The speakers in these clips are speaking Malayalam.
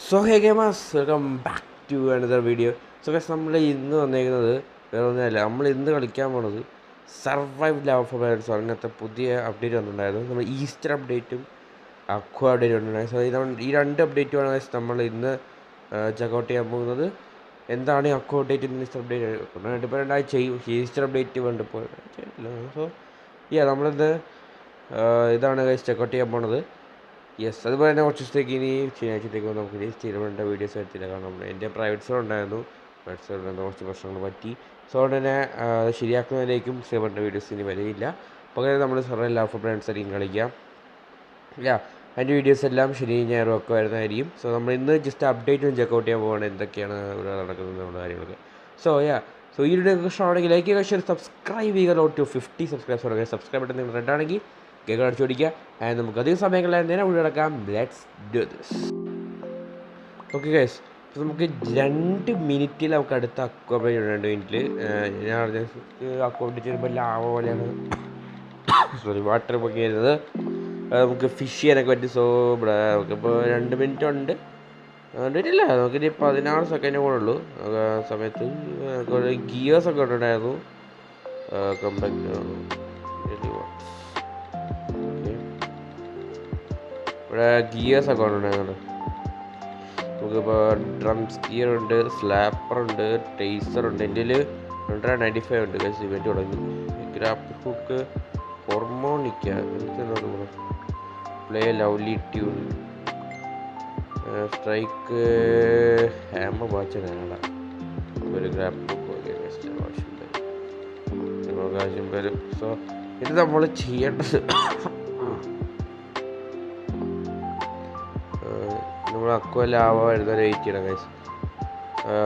So hey gamers welcome back to another video. So guys നമ്മൾ ഇന്ന് വന്നേക്കുന്നത് വേറെ ഒന്നുമല്ല, നമ്മൾ ഇന്ന് കളിക്കാൻ പോണത് സർവൈവ് ലവ് ഫോർ പാരൻസ്. അങ്ങനത്തെ പുതിയ അപ്ഡേറ്റ് വന്നിട്ടുണ്ടായിരുന്നു. നമ്മൾ ഈസ്റ്റർ അപ്ഡേറ്റും അക്വ അപ്ഡേറ്റും വന്നിട്ടുണ്ടായിരുന്നു. സോ ഈ രണ്ട് അപ്ഡേറ്റുമാണ് ഗൈസ് നമ്മൾ ഇന്ന് ചെക്കൗട്ട് ചെയ്യാൻ പോകുന്നത്. എന്താണ് ഈ അക്വ അപ്ഡേറ്റ് ഈസ്റ്റർ അപ്ഡേറ്റ് ഇപ്പോൾ രണ്ടാഴ്ച ഈസ്റ്റർ അപ്ഡേറ്റ് വേണ്ടിപ്പോൾ. സോ നമ്മളിന്ന് ഇതാണ് ഗൈസ് ചെക്കൗട്ട് ചെയ്യാൻ പോണത്. യെസ്, അതുപോലെ തന്നെ കുറച്ച് ദിവസത്തേക്ക് ഇനി ശനിയാഴ്ചത്തേക്ക് നമുക്ക് ഇനി സ്ഥിരമായിട്ട് വീഡിയോസ് എടുത്തില്ല. കാരണം എൻ്റെ പ്രൈവറ്റ് സോൺ ഉണ്ടായിരുന്നു, പ്രൈവറ്റ് സോണിൽ കുറച്ച് പ്രശ്നങ്ങൾ പറ്റി. സോ അതുകൊണ്ട് തന്നെ ശരിയാക്കുന്നതിലേക്കും സ്ഥിരമായിട്ട് വീഡിയോസ് ഇനി വരികയില്ല. പകരം നമ്മൾ സർവൈവ് ലവ് ഫോർ പാരൻസ് ആയിരിക്കും കളിക്കാം. അതിൻ്റെ വീഡിയോസ് എല്ലാം ശനി ഞായറും ഒക്കെ വരുന്നതായിരിക്കും. സോ നമ്മൾ ഇന്ന് ജസ്റ്റ് അപ്ഡേറ്റും ചെക്കൗട്ട് ചെയ്യാൻ പോവുകയാണ്, എന്തൊക്കെയാണ് ഇവിടെ നടക്കുന്നത് നമ്മുടെ കാര്യങ്ങളൊക്കെ. സോ ഈ വീഡിയോ ഇഷ്ടമാണെങ്കിൽ ലൈക്ക് ചെയ്യുക, ഷെയർ, സബ്സ്ക്രൈബ് ചെയ്യുക. ലോട്ട് ടു 50 സബ്സ്ക്രൈബേഴ്സ് തുടങ്ങി. സബ്സ്ക്രൈബ് ബട്ടൺ നിങ്ങൾ റെഡ് ആണെങ്കിൽ കേക്ക് അടിച്ചു പിടിക്കുക. ആൻഡ് നമുക്ക് അധികം സമയങ്ങളിൽ നേരെ വീഡിയോ എടുക്കാം. Let's do this. Okay guys, അപ്പോൾ നമുക്ക് 2 മിനിറ്റിൽ നമുക്ക് അടുത്ത അക്കോമഡേറ്റ് 2 മിനിറ്റിൽ ഞാൻ അക്കോമഡേറ്റ് ചെയ്യുമ്പോൾ ലാവ പോലെയാണ് വാട്ടർ പൊക്കി വരുന്നത്. നമുക്ക് ഫിഷ് ചെയ്യാനൊക്കെ പറ്റും. സോ ഇവിടെ നമുക്കിപ്പോൾ 2 മിനിറ്റ് ഉണ്ട്, കണ്ടിട്ടില്ല. നമുക്കിനി 16 സെക്കൻഡ് കൂടെ ഉള്ളൂ. ആ സമയത്ത് കുറേ ഗിയേഴ്സൊക്കെ ഉണ്ടായിരുന്നു. ഇവിടെ ഗിയേഴ്സൊക്കെ ഉണ്ടായിരുന്നു. നമുക്കിപ്പോൾ ഡ്രംസ് ഗിയർ ഉണ്ട്, സ്ലാപ്പർ ഉണ്ട്, ടേസർ ഉണ്ട്. എൻ്റെ 195 ഉണ്ട്. ഗൈസ് ഇവൻറ്റ് തുടങ്ങി. ഗ്രാപ്പ് ഹുക്ക്, ഹോർമോണിക്ക, എന്താണ് play lovely tune, strike, hammer വാച്ചനാണ് ഒരു ഗ്രാപ്പ് ഹുക്ക് ആവശ്യം വരും. സോ ഇത് നമ്മൾ ചെയ്യേണ്ടത് നമ്മൾ അക്വ ലാവ വരുന്നവരെ വെയിറ്റ് ചെയ്യണം ഗൈസ്.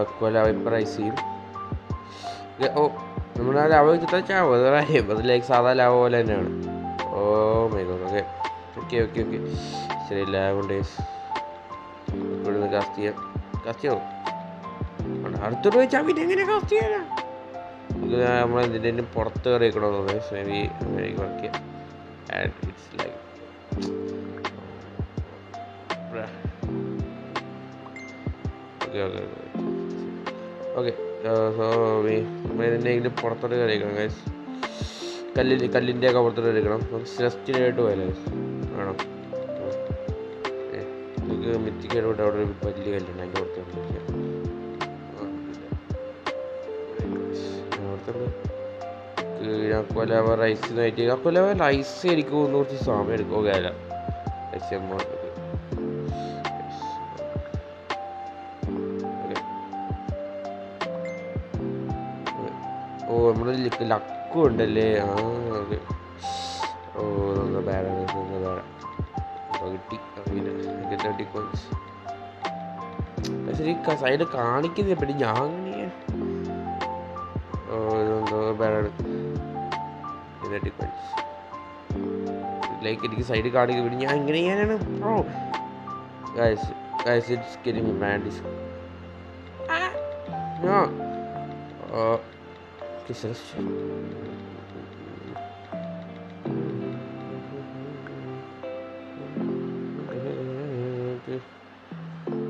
അക്വ ലാവ ഇപ്പോൾ റൈസ് ചെയ്യും. നമ്മൾ ആ ലാവ വെച്ചിട്ടാൽ ചാവും, അത് കാര്യം. അത് ലൈക്ക് സാധാ ലാവ പോലെ തന്നെയാണ്. Oh my God. Okay okay okay okay ശരി. ലാവ് ഉണ്ട് ഗൈസ്. ഇവിടുന്ന് കാസ്റ്റ് ചെയ്യാവും. അടുത്തോട്ട് വെച്ചാൽ പിന്നെ എങ്ങനെ കാസ്റ്റ് ചെയ്യാനാ? ഇത് നമ്മളെന്തിൻ്റെയും പുറത്ത് കയറിക്കണമെന്ന് ഗൈസ്. മേ ബി അങ്ങനെ വർക്ക് ചെയ്യാം. And it's like okay. So നമ്മളെന്തെങ്കിലും പുറത്തോട്ട് കയറിക്കണം ഗൈസ്. കല്ലിൻ്റെ ഒക്കെ പുറത്തോട്ട് കയറിക്കണം. നമുക്ക് സ്ട്രെസ്റ്റിനായിട്ട് പോയാലോ വേണം. നമുക്ക് മിറ്റിക്കായിട്ട് അവിടെ ഒരു വലിയ കല്ലുണ്ട്, അതിൻ്റെ പുറത്തോട്ട് അക്വലാവ റൈസ് ആയിട്ട് അക്വലാവ റൈസ് എനിക്ക് ഒന്ന് കുറച്ച് സമയം എടുക്കും. ഓക്കെ അല്ല റൈസ് ഓ നമ്മുടെ ലക്കും ഉണ്ടല്ലേ. ഓക്കെ. ഓ ബാഡാണ് കിട്ടി. ശരി സൈഡ് കാണിക്കുന്നില്ല, പിന്നെ ഞാൻ ബാഡാണ് ലൈക്ക് എനിക്ക് സൈഡ് കാണിക്കുക, പിന്നെ ഞാൻ ഇങ്ങനെ ചെയ്യാനാണ് bro. Guys, it's getting me mad. No. Okay, so let's check.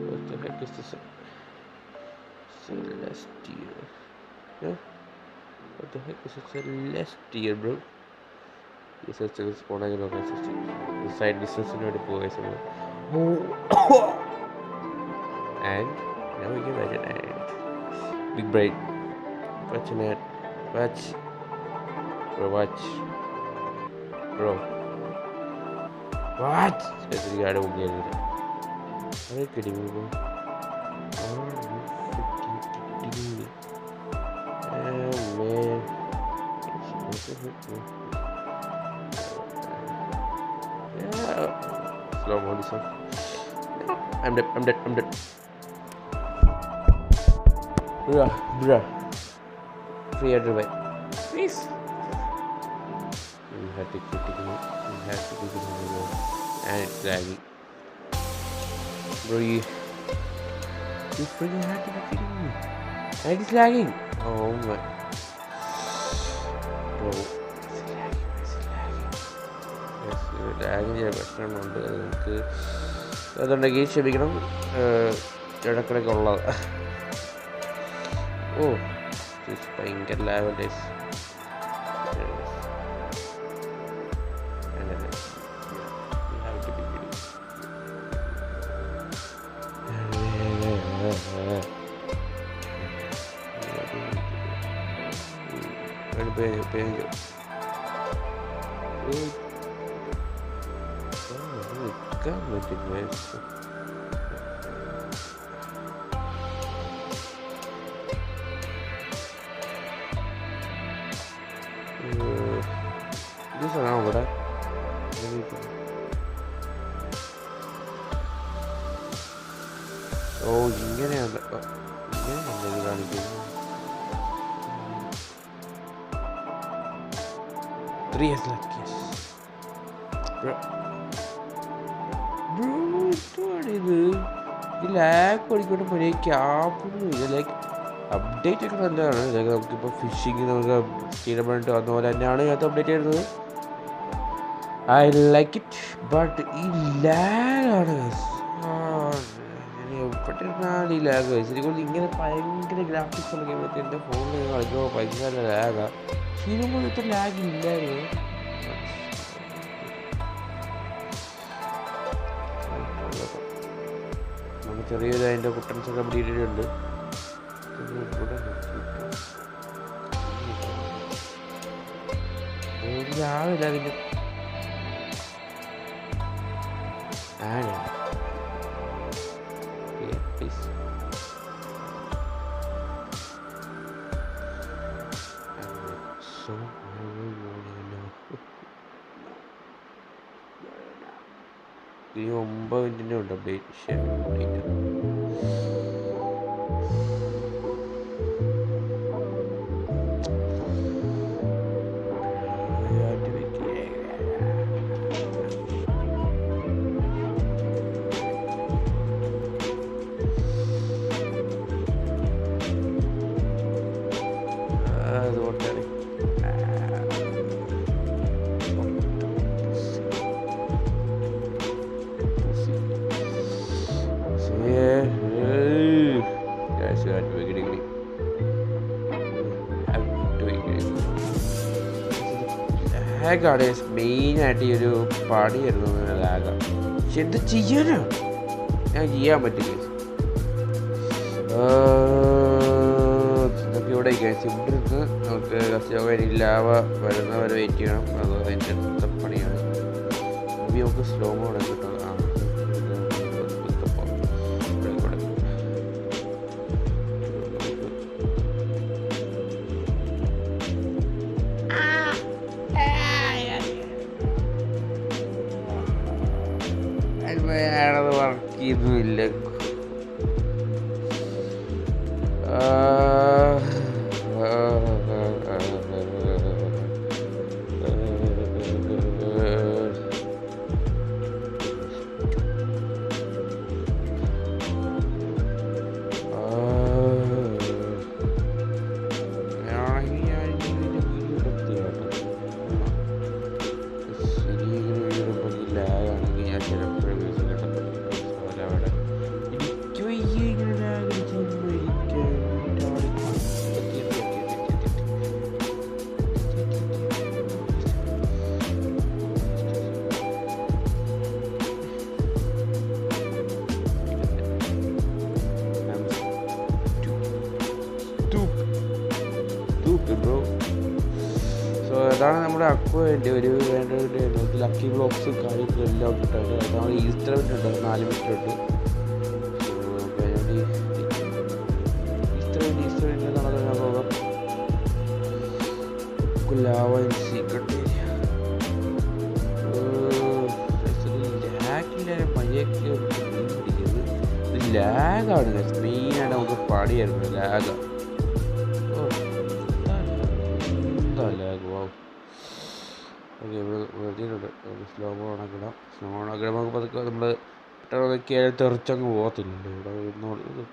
What the heck is this? Celestial. Yeah? What the heck is a Celestial, bro? Yes, it's one I know. The side distance in order to go. And now we can imagine it. Big brain. Watch a net. Watch. Bro, watch. Bro. What? Let's see. I don't get it. Are you kidding me, bro? Are you freaking kidding me? Man. Yeah. Slow mo this one. I'm dead. Bruh. Free everywhere. Please. You have to keep it. And it's lagging. Bro, you freaking have to be kidding me. And it's lagging. Oh my. Bro. It's lagging. Yes, lagging. പ്രശ്നമുണ്ട്. നമുക്ക് അതുണ്ടെങ്കിൽ ക്ഷമിക്കണം, ഇടക്കിടയ്ക്ക് ഉള്ളത്. ഓ ഭയങ്കര ലാവലേസ്. ഇത് അവിടെ ഓ ഇങ്ങനെയാണ് ഇത് കാണിക്കുന്നത്. 3 years left, yes. Bro, ഇത് ഈ ലാഗ് പഠിക്കൊണ്ട് പോലെ ക്യാപ്പൊന്നുമില്ല. ലൈക്ക് അപ്ഡേറ്റ് ഒക്കെ നല്ലതാണ്. ലൈക്ക് നമുക്കിപ്പോൾ ഫിഷിങ് നമുക്ക് സ്ഥിരമായിട്ട് വന്ന പോലെ തന്നെയാണ് ഇതിനകത്ത് അപ്ഡേറ്റ് ചെയ്യുന്നത്. I like it. ബട്ട് ഈ ലാഗാണ് എവിടെയിരുന്നാലും ഈ ലാഗ്. ശരിക്കും ഇങ്ങനെ ഭയങ്കര ഗ്രാഫിക്സ് ഉള്ള ഗെയിമൊക്കെ എൻ്റെ ഫോണിൽ കളിക്കുമ്പോൾ ഭയങ്കര ലാഗാണ്. ശരിക്കും ഇത്ര ലാഗ് ഇല്ലായിരുന്നു. നമുക്ക് ചെറിയൊരു അതിൻ്റെ കുട്ടൻസൊക്കെ അപ്ഡേറ്റിട്ടുണ്ട്. ആവില്ല അതിൻ്റെ ഈ 9 മിനിറ്റിൻ്റെ ഉണ്ട് അപ്ഡേറ്റ്. അതുകൊണ്ടാണ് ലാഗാണ് മെയിനായിട്ട് ഈ ഒരു പണി വരുന്നത്. ലാഗാണ്. പക്ഷെ എന്ത് ചെയ്യാനാ, ഞാൻ ചെയ്യാൻ പറ്റില്ല. നമുക്ക് ഇവിടെ ഇവിടെ നിന്ന് നമുക്ക് ലാവ വരുന്നവരെ വെയിറ്റ് ചെയ്യണം. അത് അതിൻ്റെ അടുത്ത പണിയാണ്. നമുക്ക് സ്ലോ മോഡ് കിട്ടുന്നത്. അത് വർക്ക് ചെയ്യുന്നില്ല. ബ്രോ. സോ അതാണ് നമ്മുടെ അക്വൻ്റെ ഒരു വേണ്ട ലക്കി ബ്ലോക്സും കാര്യങ്ങളും എല്ലാം കിട്ടുന്നത്. അതാണ് ഈസ്റ്റർ ഉണ്ട് 4 മിനിറ്റ് ഉണ്ട്. ഈസ്റ്റർ നടക്കുന്ന പോകാം. ലാവ സീക്രട്ട് ലാഗാണ് മെയിനായിട്ട് നമുക്ക് പാടിയായിരുന്നു. ലാഗാണ്. ലാഗ് വാവ്. ഓക്കെ ഇവിടെ വെറുതെയുണ്ട്. സ്ലോ മോ ഓണാക്കിടാം. സ്ലോ മോ ഓണാക്കിടാം. നമുക്ക് പതുക്കെ നമ്മൾ പെട്ടെന്നൊക്കെ തെറിച്ചങ്ങ് പോകത്തില്ലല്ലോ. ഇവിടെ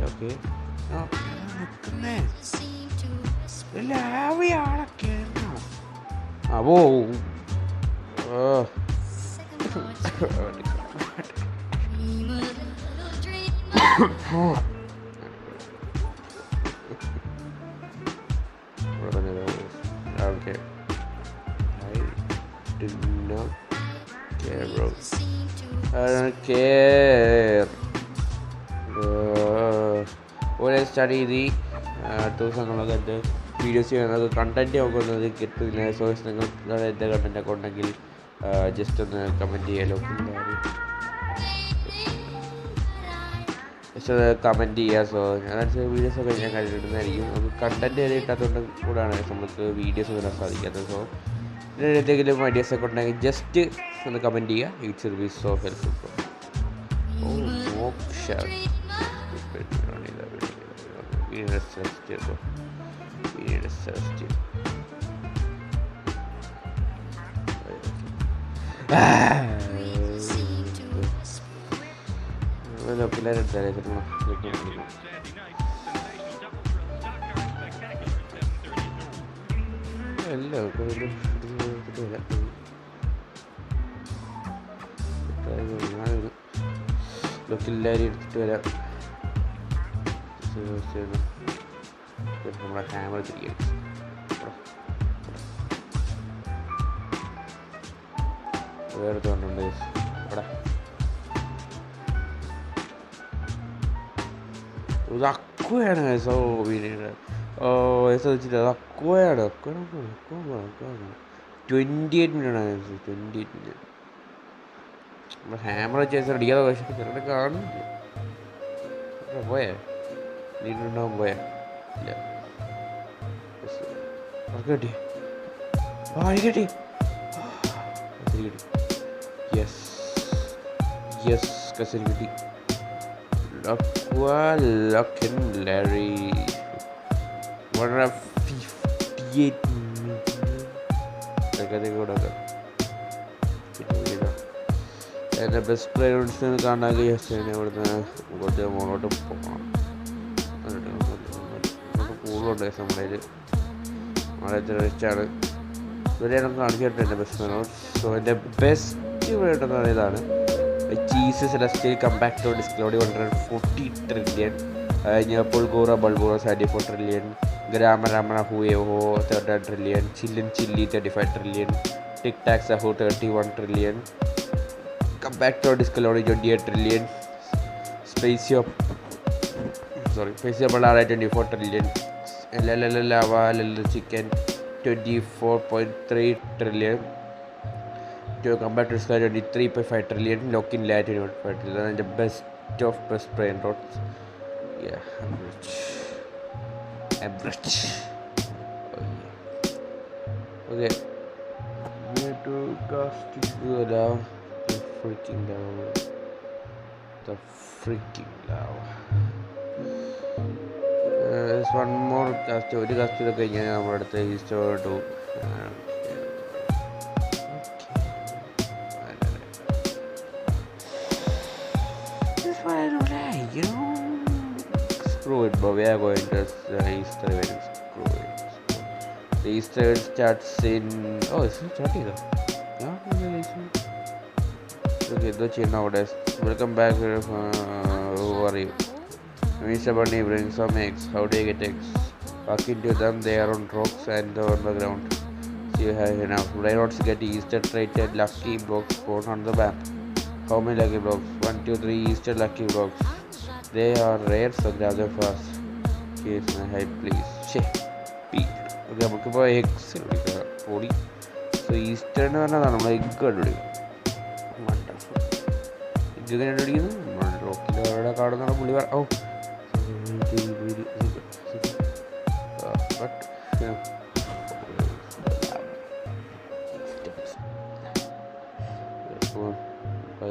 ഓക്കെ ലാവയാളൊക്കെ അവോ okay I do not care, bro. I don't care. ഓരോ സ്റ്റഡി ചെയ്ത് അടുത്ത ദിവസങ്ങളൊക്കെ എൻ്റെ വീഡിയോസ് ചെയ്യുന്നത് കണ്ടൻറ്റ് നോക്കുന്നത് കിട്ടുന്നില്ല. സോഴ്സ് നിങ്ങൾ എൻ്റെ കണ്ടൻറ്റൊക്കെ ഉണ്ടെങ്കിൽ ജസ്റ്റ് ഒന്ന് കമൻറ്റ് ചെയ്യാലോ. ജസ്റ്റ് ഒന്ന് കമൻറ്റ് ചെയ്യുക. സോ അതനുസരിച്ച് വീഡിയോസൊക്കെ ഞാൻ കണ്ടിട്ടുണ്ടായിരിക്കും. നമുക്ക് കണ്ടൻറ്റ് വരെ കിട്ടാത്തതുകൊണ്ട് കൂടാണ് നമുക്ക് വീഡിയോസ് വരാൻ സാധിക്കാത്തത്. സോ എന്തെങ്കിലും ഐഡിയാസൊക്കെ ഉണ്ടെങ്കിൽ ജസ്റ്റ് ഒന്ന് കമൻറ്റ് ചെയ്യുക. It's will be so helpful. മോക്ഷ പിള്ളേരെടുത്താലേ എല്ലാവർക്കും എല്ലാവരും എടുത്തിട്ട് വരാം. നമ്മളെ ക്യാമറ തിരികെ വേറെ തോന്നുന്നുണ്ട് ഇവിടെ ഇത് അക്കുവയാണ്. സോ പിന്നീട് ശ്രദ്ധിച്ചിട്ട് അത് അക്കുവയാണ്. 28 മിനിറ്റാണ്. 28 മിനിറ്റ് നമ്മൾ ഹാമർ ചേച്ചി അടിക്കാതെ പക്ഷേ ചെറുതെ കാണുന്നില്ല. പോയേ നീണ്ടുണ്ടാവും പോയാ ഇല്ല കിട്ടി കിട്ടി യെസ് യെസ് കസരി കിട്ടി. Larry 158 എൻ്റെ ബെസ്റ്റ് പ്ലേയേഴ്സിനെ കാണാൻ ഇവിടുന്ന് കുറച്ച് മുന്നോട്ട് പോകണം. കൂടുതലുണ്ട് നമ്മുടെ വളരെ റിച്ചാണ്. ഇതുവരെ നമുക്ക് കാണിച്ചിട്ടുണ്ട് എൻ്റെ ബെസ്റ്റ് പ്ലേയേഴ്സ്. സോ എൻ്റെ ബെസ്റ്റ് പ്ലേയേഴ്സ് ഇതാണ് ചീസ് സെലസ്റ്റിയൽ കമ്പാക്ട് ടു ഡിസ്ക്ലോഡി 140 ട്രില്യൺ. പുൾഗോറ ബൾഗോറ 74 ട്രില്യൺ. ഗ്രാമരാമണ ഹൂയോ 30 ട്രില്യൺ. Chilli 35 trillion. ടിക് ടാക്സ് അഹു 31 ട്രില്യൺ. കമ്പാക്ട് ഡിസ്കലോഡി 28 ട്രില്യൺ. സ്പേസിയോ ബളാറ 24 ട്രില്യൺ. ലവ chicken 24.3 trillion. Compared to Sky 23.5 trillion, Lock-in Lat 25 trillion, and the best of best brain rots. Yeah, I'm rich. Oh, yeah. Okay. We have to cast the lava. The freaking lava. There's one more cast. ഒരു കാസ്റ്റ് കഴിഞ്ഞാൽ നമ്മുടെ അടുത്ത Easter to screw it, but we are going to Easter event. Screw it. The Easter event starts in it's not starting though. Okay, the chain nowadays. Welcome back. Who are you? Mr. Bunny brings some eggs. How do you get eggs? Walk into them. They are on rocks and on the ground. So you have enough. Railroads get Easter traded lucky blocks spawn on the map. How many lucky blocks? 1, 2, 3 Easter lucky blocks. They are rare, so grab them fast. Case my height, please. Beat. Okay, നമുക്കിപ്പോൾ എഗ്സ് എടുക്കുക പൊടി. സോ ഈസ്റ്ററിന് പറഞ്ഞതാണ് നമ്മൾ എഗ്ഗ് കണ്ടുപിടിക്കും. എഗ്ഗ് കണ്ടുപിടിക്കുന്നു റോക്കിൻ്റെ അവരുടെ കാണുന്ന പുള്ളി ബട്ട്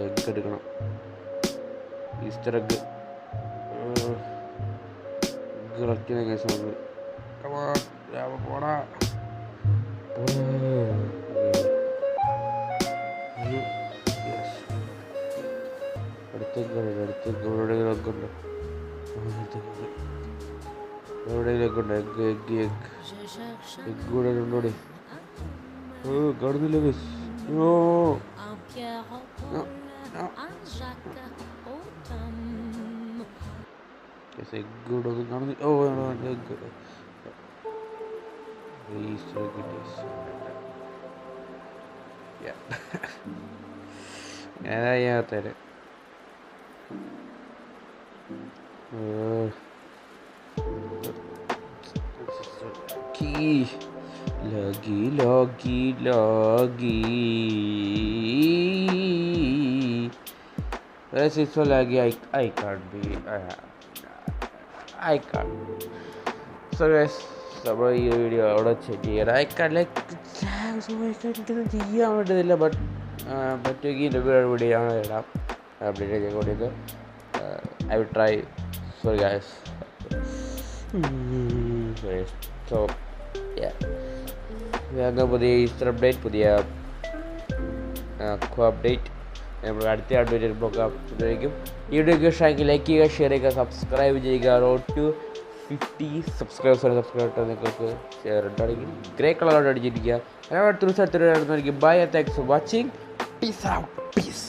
എഗ്ഗ് എടുക്കണം. ഈസ്റ്റർ എഗ്ഗ് കളക്ട് കേസ് നമുക്ക് പോടാ. അടുത്തേക്ക് എവിടെയെങ്കിലുമൊക്കെ ഉണ്ട്. എവിടെയെങ്കിലൊക്കെ ഉണ്ട്. എഗ് കൂടെ ഉണ്ടോടെ. കാണുന്നില്ല ഗൈസ്. എഗ് കൂടെ ഒന്നും കാണുന്നില്ല. Egg ഞാനറിയാത്തത്. Loggy. This is so laggy. I can't be. I can't. So guys, നമ്മൾ ഈ വീഡിയോ അവിടെ സെറ്റ് ചെയ്യണം. ഐ കാൺ ലൈക്ക് എനിക്കൊന്നും ചെയ്യാൻ പറ്റുന്നില്ല. ബട്ട് പറ്റുമെങ്കിൽ വീഡിയോ ആണ് ഇടാം. അപ്ഡേറ്റ് ചെയ്തുകൊണ്ടിരിക്കുക. I will try. Sorry guys. So yeah. പുതിയ ഈസ്റ്റർ അപ്ഡേറ്റ്, പുതിയ അപ്ഡേറ്റ് നമ്മൾ അടുത്ത അപ്ഡേറ്റ് നോക്കാം. ഈ വീഡിയോ ഇഷ്ടമെങ്കിൽ ലൈക്ക് ചെയ്യുക, ഷെയർ ചെയ്യുക, സബ്സ്ക്രൈബ് ചെയ്യുക. റോഡ് ടു 50 സബ്സ്ക്രൈബേഴ്സ് നിങ്ങൾക്ക് ഷെയർ ഉണ്ടാണെങ്കിൽ ഗ്രേ കളറോട് അടിച്ചിരിക്കുക. അടുത്തൊരു സ്ഥലത്ത് bye. Thanks for watching. Peace out. Piece.